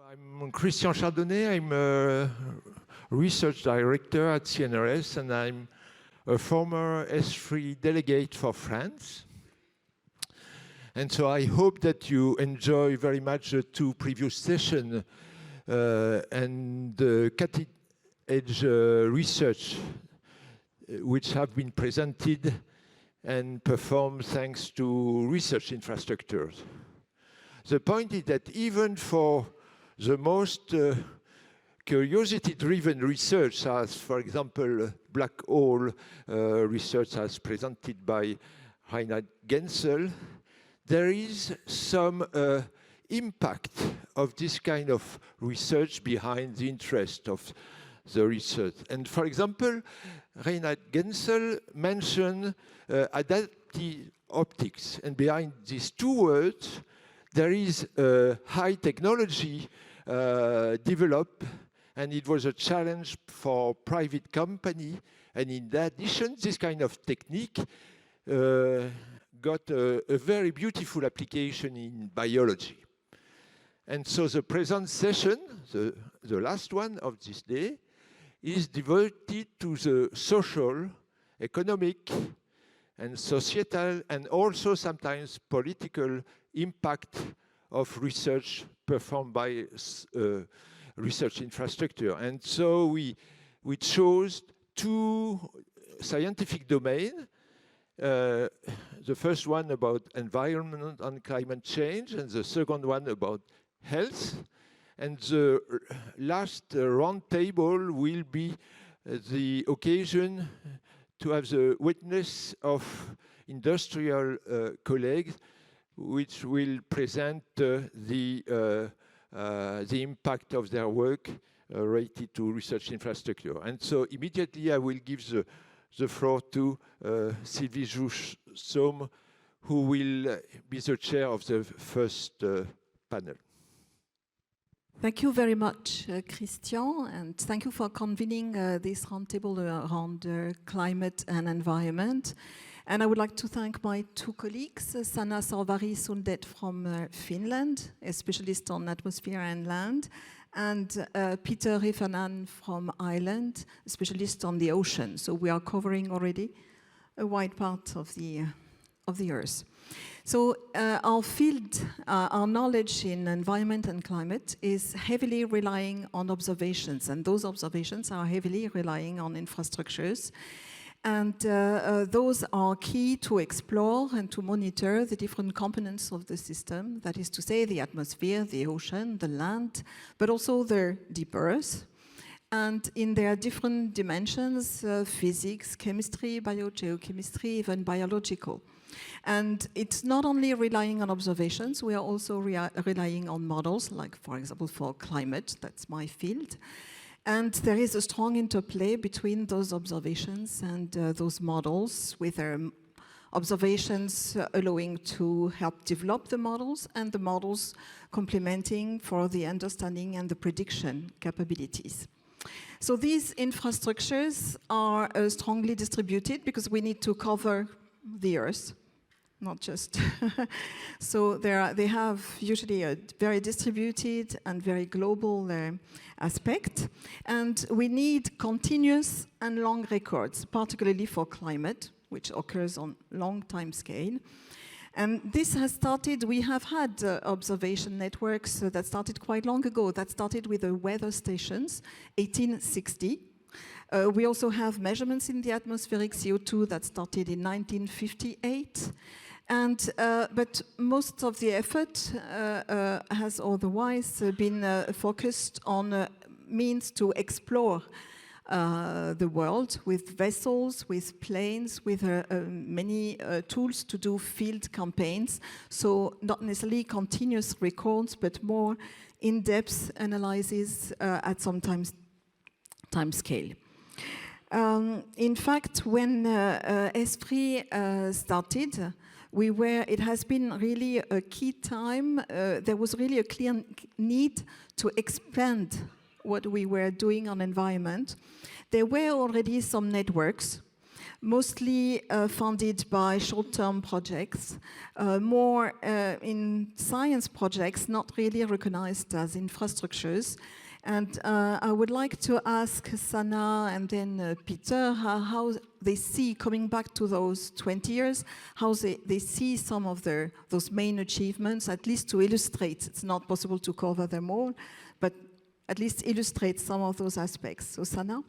I'm Christian Chardonnay. I'm a research director at CNRS, and I'm a former ESFRI delegate for France. And so I hope that you enjoy very much the two previous sessions and the cutting-edge research which have been presented and performed thanks to research infrastructures. The point is that even for the most curiosity-driven research, as for example black hole research as presented by Reinhard Genzel, there is some impact of this kind of research behind the interest of the research. And for example, Reinhard Genzel mentioned adaptive optics, and behind these two words there is a high technology developed, and it was a challenge for private company. And in addition, this kind of technique got a very beautiful application in biology. And so the present session, the last one of this day, is devoted to the social, economic, and societal, and also sometimes political impact of research performed by research infrastructure. And so we chose two scientific domains. The first one about environment and climate change, and the second one about health. And the last round table will be the occasion to have the witness of industrial colleagues which will present the impact of their work related to research infrastructure. And so immediately I will give the floor to Sylvie Joussaume, who will be the chair of the first panel. Thank you very much, Christian, and thank you for convening this roundtable around climate and environment. And I would like to thank my two colleagues, Sanna Sorvari from Finland, a specialist on atmosphere and land, and Pierre Heffernan from Ireland, a specialist on the ocean. So we are covering already a wide part of the Earth. So our field, our knowledge in environment and climate is heavily relying on observations, and those observations are heavily relying on infrastructures. And those are key to explore and to monitor the different components of the system, that is to say the atmosphere, the ocean, the land, but also the deep earth. And in their different dimensions, physics, chemistry, biogeochemistry, even biological. And it's not only relying on observations, we are also relying on models, like for example for climate, that's my field. And there is a strong interplay between those observations and those models, with their observations allowing to help develop the models, and the models complementing for the understanding and the prediction capabilities. So these infrastructures are strongly distributed because we need to cover the Earth, not just. So they have usually a very distributed and very global aspect. And we need continuous and long records, particularly for climate, which occurs on long time scale. And this has started, we have had observation networks that started quite long ago. That started with the weather stations, 1860. We also have measurements in the atmospheric CO2 that started in 1958. And, but most of the effort has otherwise been focused on means to explore the world with vessels, with planes, with many tools to do field campaigns. So not necessarily continuous records, but more in-depth analysis at some time scale. In fact, when ESFRI started, it has been really a key time. There was really a clear need to expand what we were doing on environment. There were already some networks, mostly funded by short-term projects, more in science projects, not really recognized as infrastructures. And I would like to ask Sanna and then Peter how they see, coming back to those 20 years, how they see some of those main achievements, at least to illustrate. It's not possible to cover them all, but at least illustrate some of those aspects. So Sanna?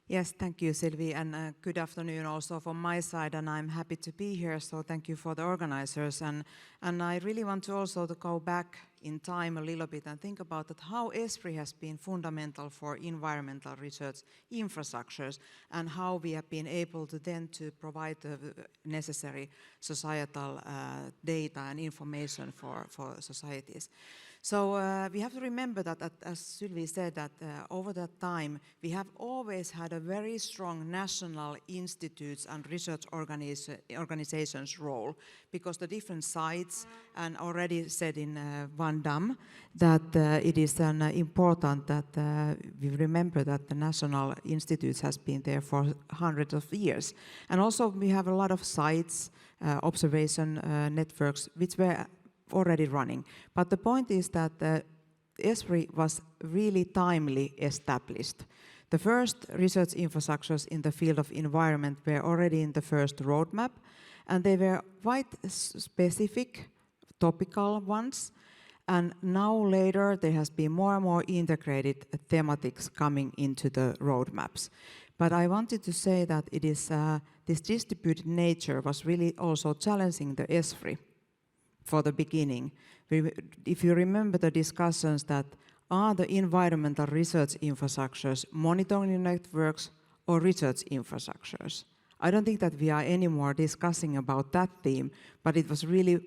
Yes, thank you, Sylvie, and good afternoon also from my side, and I'm happy to be here, so thank you for the organizers. And I really want to also to go back in time a little bit and think about that how ESFRI has been fundamental for environmental research infrastructures and how we have been able to then to provide the necessary societal data and information for societies. So we have to remember that, as Sylvie said, that over that time we have always had a very strong national institutes and research organizations role, because the different sites, and already said in Van Dam, that it is important that we remember that the national institutes has been there for hundreds of years. And also we have a lot of sites, observation networks, which were already running. But the point is that ESFRI was really timely established. The first research infrastructures in the field of environment were already in the first roadmap, and they were quite specific, topical ones. And now later there has been more and more integrated thematics coming into the roadmaps. But I wanted to say that it is this distributed nature was really also challenging the ESFRI for the beginning. If you remember the discussions that are the environmental research infrastructures monitoring networks or research infrastructures? I don't think that we are anymore discussing about that theme, but it was really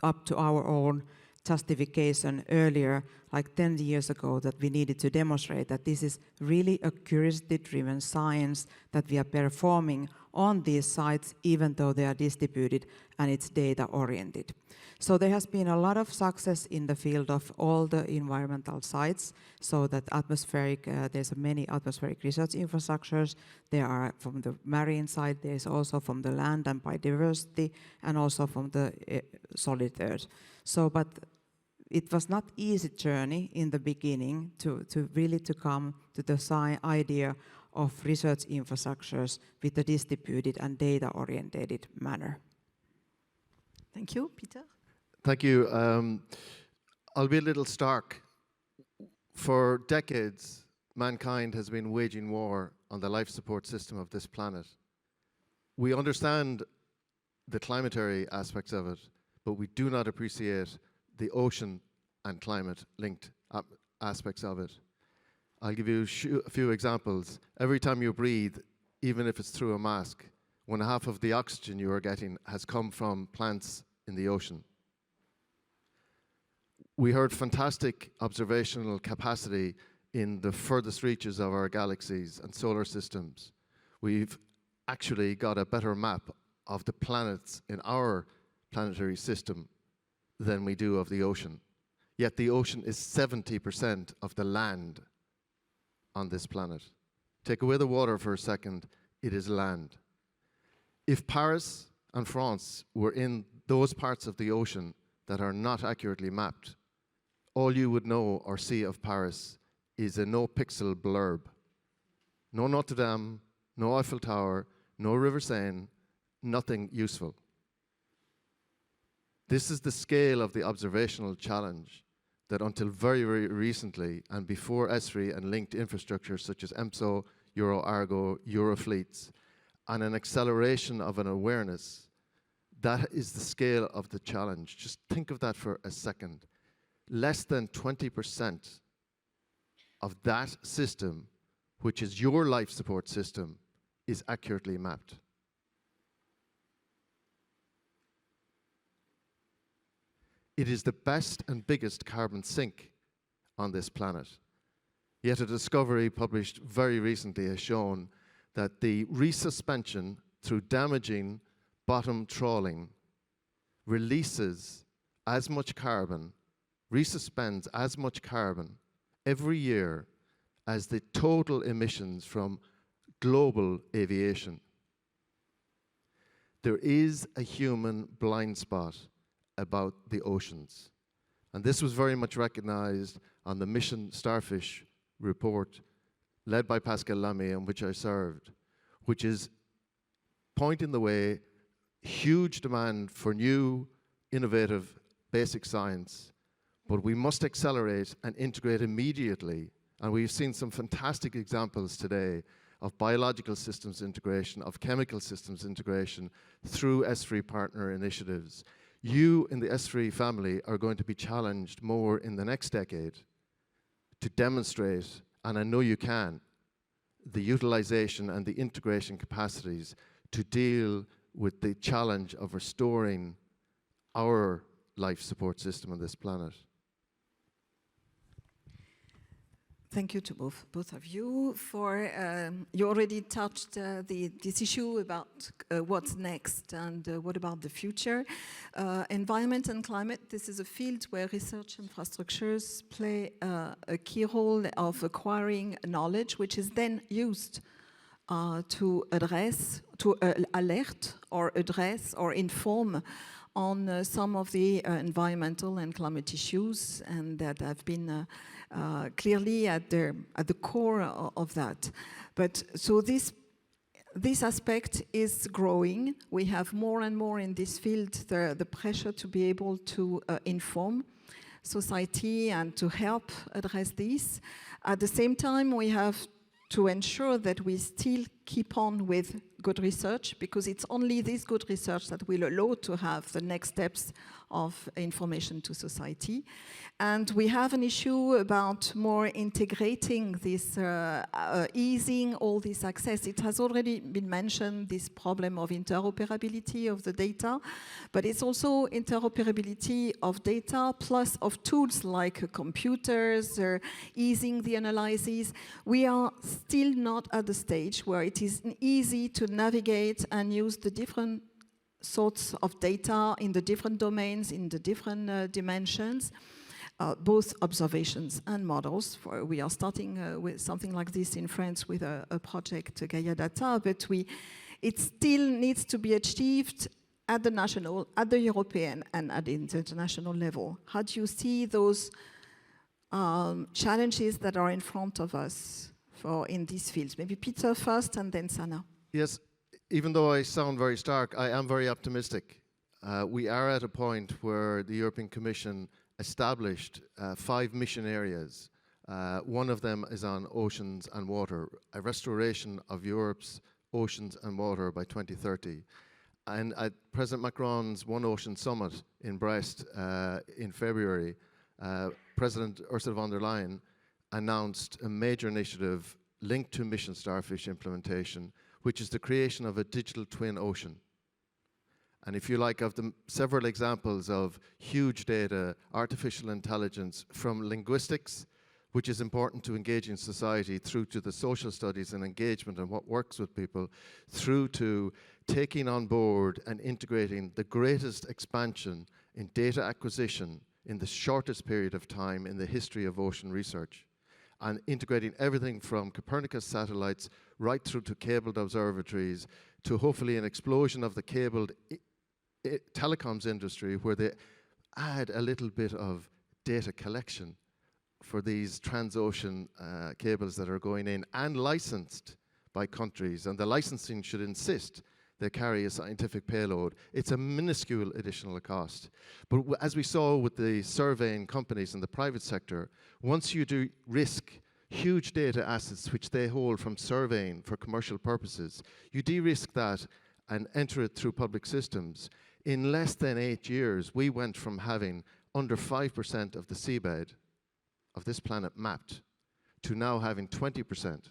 up to our own justification earlier, like 10 years ago, that we needed to demonstrate that this is really a curiosity-driven science that we are performing on these sites, even though they are distributed and it's data-oriented. So there has been a lot of success in the field of all the environmental sites, so that atmospheric, there's many atmospheric research infrastructures. There are from the marine side, there's also from the land and biodiversity, and also from the solid earth. So, but it was not easy journey in the beginning to really come to the idea of research infrastructures with a distributed and data-oriented manner. Thank you, Peter. Thank you. I'll be a little stark. For decades, mankind has been waging war on the life support system of this planet. We understand the climatary aspects of it, but we do not appreciate the ocean and climate linked aspects of it. I'll give you a few examples. Every time you breathe, even if it's through a mask, 1/2 of the oxygen you are getting has come from plants in the ocean. We heard fantastic observational capacity in the furthest reaches of our galaxies and solar systems. We've actually got a better map of the planets in our planetary system than we do of the ocean. Yet the ocean is 70% of the land on this planet. Take away the water for a second, it is land. If Paris and France were in those parts of the ocean that are not accurately mapped, all you would know or see of Paris is a no-pixel blurb. No Notre Dame, no Eiffel Tower, no River Seine, nothing useful. This is the scale of the observational challenge that until very, very recently, and before ESFRI and linked infrastructure such as EMSO, EuroArgo, Eurofleets, and an acceleration of an awareness, that is the scale of the challenge. Just think of that for a second. Less than 20% of that system, which is your life support system, is accurately mapped. It is the best and biggest carbon sink on this planet. Yet a discovery published very recently has shown that the resuspension through damaging bottom trawling releases as much carbon, resuspends as much carbon every year as the total emissions from global aviation. there is a human blind spot about the oceans. And this was very much recognized on the Mission Starfish report led by Pascal Lamy, in which I served, which is pointing the way, huge demand for new, innovative basic science, but we must accelerate and integrate immediately. And we've seen some fantastic examples today of biological systems integration, of chemical systems integration through ESFRI partner initiatives. You in the ESFRI family are going to be challenged more in the next decade to demonstrate, and I know you can, the utilization and the integration capacities to deal with the challenge of restoring our life support system on this planet. Thank you to both of you for, you already touched this issue about what's next and what about the future. Environment and climate, this is a field where research infrastructures play a key role of acquiring knowledge, which is then used to address, to alert or address or inform on some of the environmental and climate issues, and that have been clearly at the core of that. But so this aspect is growing. We have more and more in this field the pressure to be able to inform society and to help address this. At the same time, we have to ensure that we still keep on with good research, because it's only this good research that will allow to have the next steps of information to society. And we have an issue about more integrating this, easing all this access. It has already been mentioned, this problem of interoperability of the data, but it's also interoperability of data plus of tools like computers, easing the analyses. We are still not at the stage where it is easy to navigate and use the different sorts of data in the different domains, in the different dimensions, both observations and models. We are starting with something like this in France with a project, Gaia Data, but it still needs to be achieved at the national, at the European, and at the international level. How do you see those challenges that are in front of us in these fields? Maybe Peter first and then Sanna. Yes, even though I sound very stark, I am very optimistic. We are at a point where the European Commission established 5 mission areas. One of them is on oceans and water, a restoration of Europe's oceans and water by 2030. And at President Macron's One Ocean Summit in Brest in February, President Ursula von der Leyen announced a major initiative linked to Mission Starfish implementation, which is the creation of a digital twin ocean. And if you like, of the several examples of huge data, artificial intelligence, from linguistics, which is important to engaging society, through to the social studies and engagement and what works with people, through to taking on board and integrating the greatest expansion in data acquisition in the shortest period of time in the history of ocean research, and integrating everything from Copernicus satellites right through to cabled observatories, to hopefully an explosion of the cabled telecoms industry, where they add a little bit of data collection for these transocean cables that are going in and licensed by countries, and the licensing should insist they carry a scientific payload. It's a minuscule additional cost. But as we saw with the surveying companies in the private sector, once you do risk huge data assets which they hold from surveying for commercial purposes, you de-risk that and enter it through public systems. In less than 8 years, we went from having under 5% of the seabed of this planet mapped to now having 20%,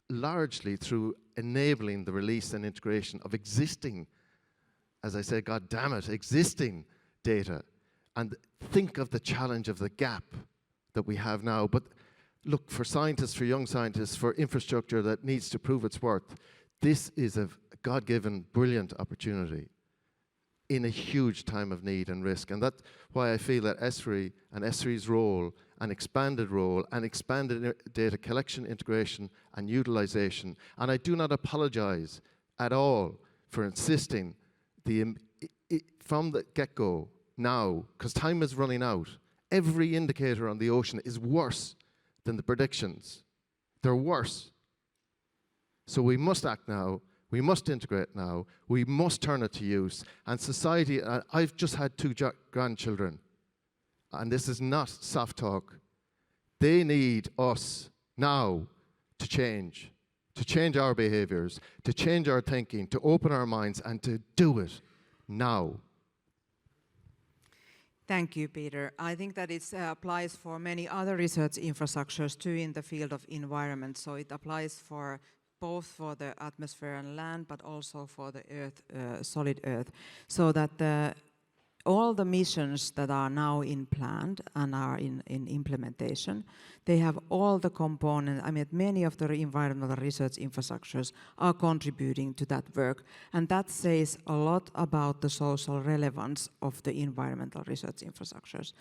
largely through enabling the release and integration of existing, as I say, God damn it, existing data. And think of the challenge of the gap that we have now. But look, for scientists, for young scientists, for infrastructure that needs to prove its worth, this is a God-given, brilliant opportunity in a huge time of need and risk. And that's why I feel that ESFRI and ESFRI's role, an expanded role, and expanded data collection, integration, and utilization. And I do not apologize at all for insisting from the get-go now, because time is running out, every indicator on the ocean is worse than the predictions. They're worse. So we must act now. We must integrate now. We must turn it to use. And society, I've just had 2 grandchildren, and this is not soft talk. They need us now to change our behaviors, to change our thinking, to open our minds, and to do it now. Thank you, Peter. I think that it applies for many other research infrastructures too in the field of environment. So it applies for both for the atmosphere and land, but also for the earth, solid earth. So that all the missions that are now in planned and are in implementation, they have all the components. I mean, many of the environmental research infrastructures are contributing to that work. And that says a lot about the social relevance of the environmental research infrastructures.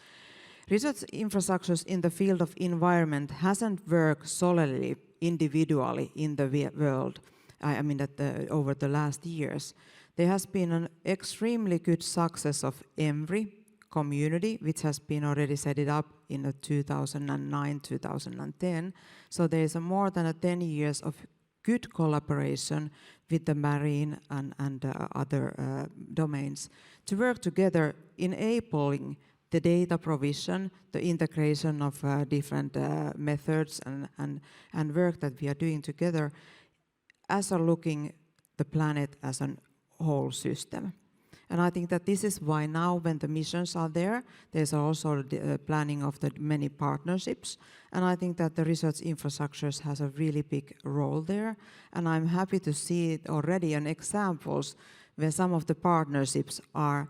Research infrastructures in the field of environment hasn't worked solely individually in the world. I mean, over the last years. There has been an extremely good success of ESFRI community, which has been already set it up in 2009, 2010. So there is more than 10 years of good collaboration with the marine and other domains to work together, enabling the data provision, the integration of different methods and work that we are doing together as are looking the planet as an whole system. And I think that this is why now when the missions are there, there's also the planning of the many partnerships. And I think that the research infrastructures has a really big role there. And I'm happy to see it already in examples where some of the partnerships are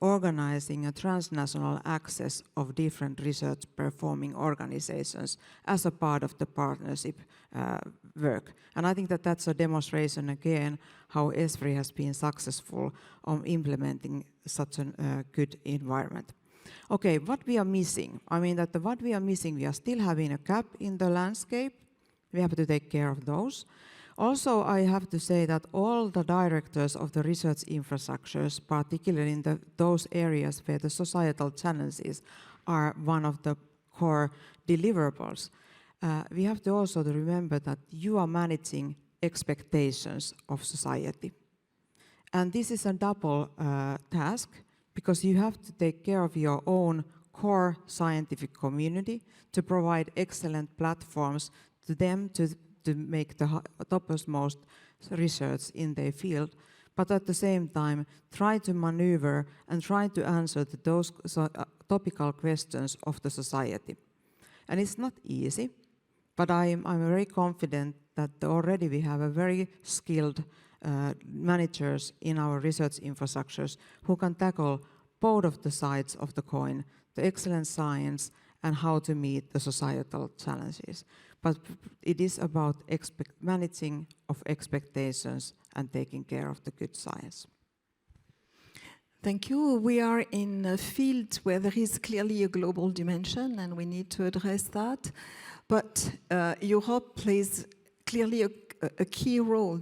organizing a transnational access of different research performing organizations as a part of the partnership work. And I think that that's a demonstration again how ESFRI has been successful on implementing such a good environment. Okay, what we are missing? I mean that what we are missing, we are still having a gap in the landscape. We have to take care of those. Also, I have to say that all the directors of the research infrastructures, particularly in those areas where the societal challenges are one of the core deliverables, we have to also remember that you are managing expectations of society. And this is a double task, because you have to take care of your own core scientific community to provide excellent platforms to them to make the topmost research in their field, but at the same time try to maneuver and try to answer to those topical questions of the society. And it's not easy, but I'm very confident that already we have a very skilled managers in our research infrastructures who can tackle both of the sides of the coin, the excellent science and how to meet the societal challenges. But it is about managing of expectations and taking care of the good science. Thank you. We are in a field where there is clearly a global dimension and we need to address that. But Europe plays clearly a key role.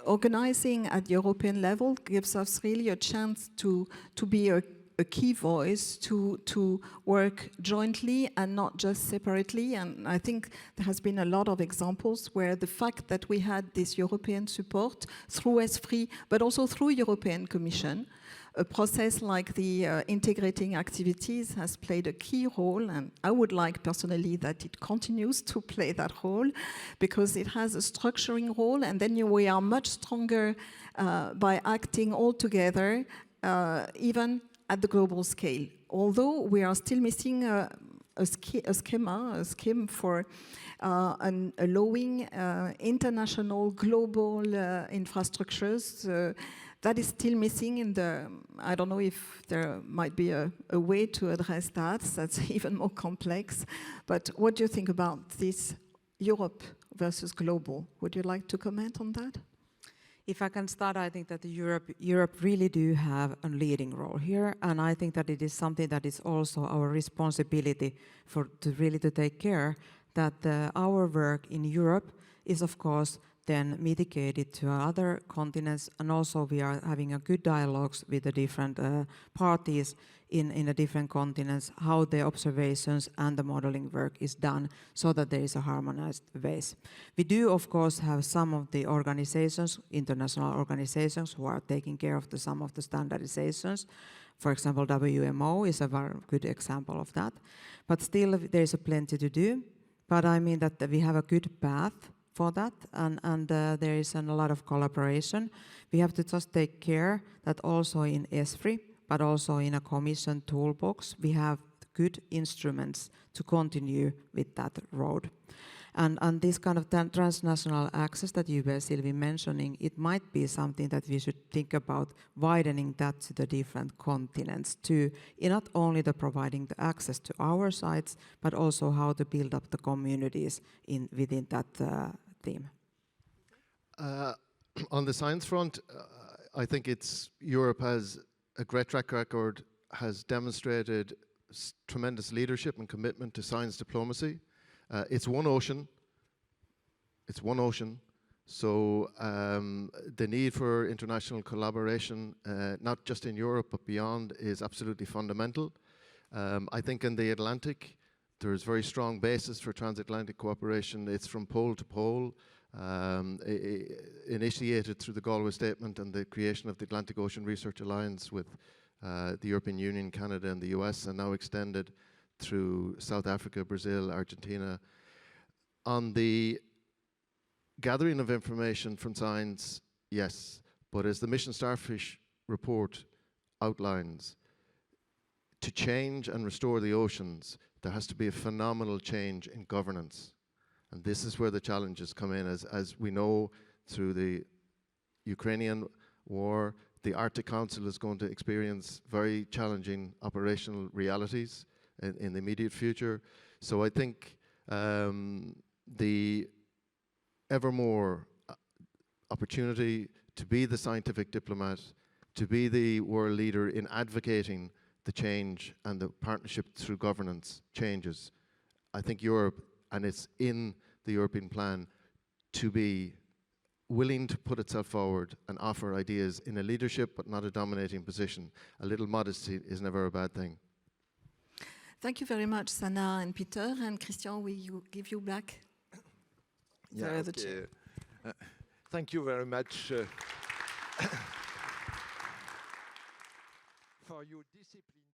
Organizing at the European level gives us really a chance to be a key voice, to work jointly and not just separately. And I think there has been a lot of examples where the fact that we had this European support through ESFRI, but also through European Commission, a process like the integrating activities has played a key role, and I would like personally that it continues to play that role, because it has a structuring role, and then we are much stronger by acting all together, even at the global scale. Although we are still missing a scheme for allowing international global infrastructures. That is still missing in the, I don't know if there might be a way to address that. That's even more complex. But what do you think about this Europe versus global? Would you like to comment on that? If I can start, I think that Europe really do have a leading role here, and I think that it is something that is also our responsibility to take care that our work in Europe is, of course, then mitigate it to other continents, and also we are having a good dialogues with the different parties in the different continents, how the observations and the modeling work is done, so that there is a harmonized base. We do, of course, have some of the organizations, international organizations, who are taking care of some of the standardizations. For example, WMO is a very good example of that. But still, there is plenty to do. But I mean that we have a good path for that, and there is a lot of collaboration. We have to just take care that also in ESFRI, but also in a Commission toolbox, we have good instruments to continue with that road. And this kind of transnational access that you were, Sylvie, mentioning, it might be something that we should think about widening that to the different continents too, in not only the providing the access to our sites, but also how to build up the communities within that theme. On the science front, I think Europe has a great track record, has demonstrated tremendous leadership and commitment to science diplomacy. It's one ocean. It's one ocean. So the need for international collaboration, not just in Europe but beyond, is absolutely fundamental. I think in the Atlantic, there's very strong basis for transatlantic cooperation. It's from pole to pole, initiated through the Galway Statement and the creation of the Atlantic Ocean Research Alliance with the European Union, Canada and the US, and now extended through South Africa, Brazil, Argentina. On the gathering of information from science, yes, but as the Mission Starfish report outlines, to change and restore the oceans, there has to be a phenomenal change in governance. And this is where the challenges come in. As we know through the Ukrainian war, the Arctic Council is going to experience very challenging operational realities in the immediate future. So I think the ever more opportunity to be the scientific diplomat, to be the world leader in advocating the change and the partnership through governance changes. I think Europe, and it's in the European plan, to be willing to put itself forward and offer ideas in a leadership but not a dominating position. A little modesty is never a bad thing. Thank you very much, Sanna and Peter. And Christian, will give you back the chair. Thank you very much for your discipline.